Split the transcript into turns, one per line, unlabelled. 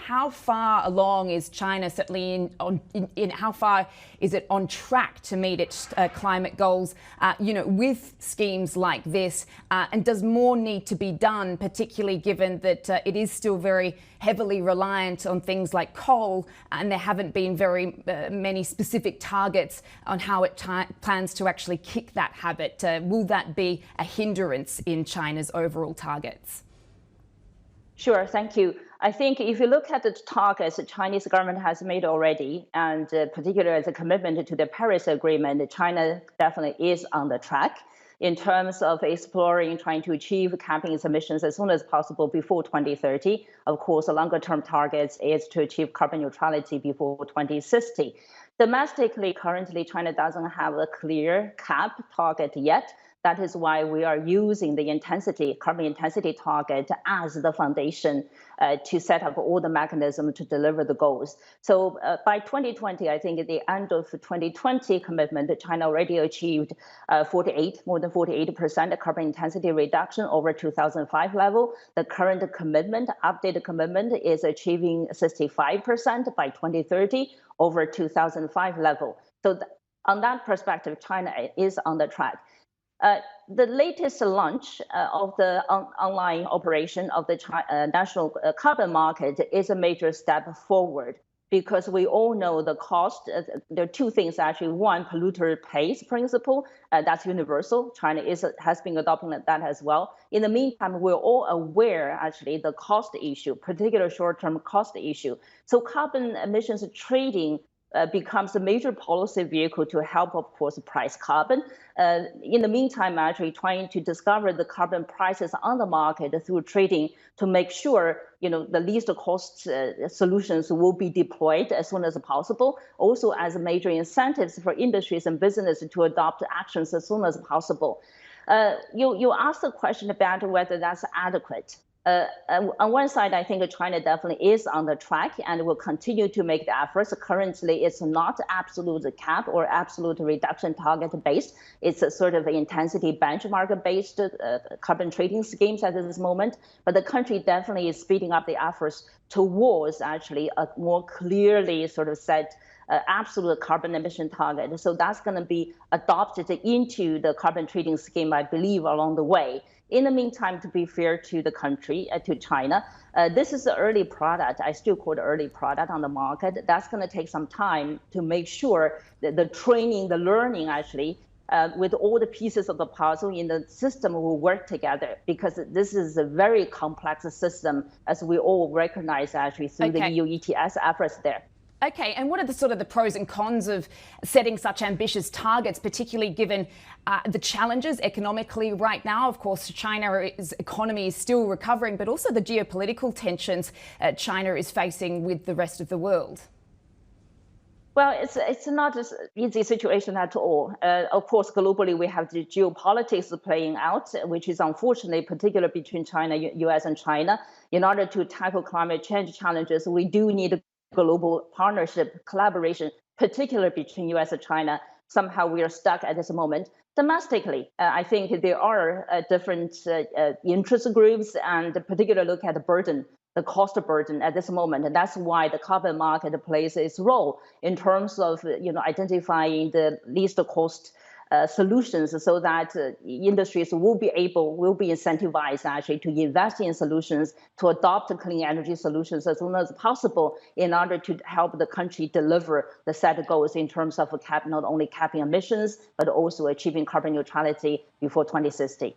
how far along is China, certainly in how far is it on track to meet its climate goals, with schemes like this? And does more need to be done, particularly given that it is still very heavily reliant on things like coal, and there haven't been very many specific targets on how it plans to actually kick that habit? Will that be a hindrance in China's overall targets?
Sure, thank you. I think if you look at the targets the Chinese government has made already, and particularly as a commitment to the Paris Agreement, China definitely is on the track in terms of exploring, trying to achieve capping its emissions as soon as possible before 2030. Of course, the longer term targets is to achieve carbon neutrality before 2060. Domestically, currently, China doesn't have a clear cap target yet. That is why we are using the carbon intensity target as the foundation to set up all the mechanisms to deliver the goals. So by 2020, I think at the end of 2020 commitment, China already achieved more than 48% carbon intensity reduction over 2005 level. The current commitment, updated commitment, is achieving 65% by 2030 over 2005 level. So on that perspective, China is on the track. The latest launch of the online operation of the national carbon market is a major step forward, because we all know the cost. There are two things actually. One, polluter pays principle, that's universal. China has been adopting that as well. In the meantime, we're all aware actually the cost issue, particular short-term cost issue. So carbon emissions trading becomes a major policy vehicle to help, of course, price carbon. In the meantime, actually trying to discover the carbon prices on the market through trading to make sure the least cost solutions will be deployed as soon as possible. Also, as major incentives for industries and businesses to adopt actions as soon as possible. You asked the question about whether that's adequate. On one side, I think China definitely is on the track and will continue to make the efforts. Currently, it's not absolute cap or absolute reduction target based. It's a sort of intensity benchmark based carbon trading schemes at this moment. But the country definitely is speeding up the efforts towards actually a more clearly sort of set absolute carbon emission target. So that's going to be adopted into the carbon trading scheme, I believe, along the way. In the meantime, to be fair to the country, to China, this is an early product. I still call it early product on the market. That's going to take some time to make sure that the training, the learning actually, with all the pieces of the puzzle in the system will work together, because this is a very complex system, as we all recognize actually through the EU ETS efforts there.
Okay, and what are the pros and cons of setting such ambitious targets, particularly given the challenges economically right now? Of course, China's economy is still recovering, but also the geopolitical tensions China is facing with the rest of the world.
Well, it's not an easy situation at all. Of course, globally, we have the geopolitics playing out, which is unfortunately particular between China, US and China. In order to tackle climate change challenges, we do need global partnership, collaboration, particularly between US and China. Somehow we are stuck at this moment. Domestically, I think there are different interest groups, and particularly look at the burden, the cost burden at this moment. And that's why the carbon market plays its role in terms of identifying the least cost solutions, so that industries will be incentivized actually to invest in solutions, to adopt clean energy solutions as soon as possible, in order to help the country deliver the set goals in terms of not only capping emissions, but also achieving carbon neutrality before 2060.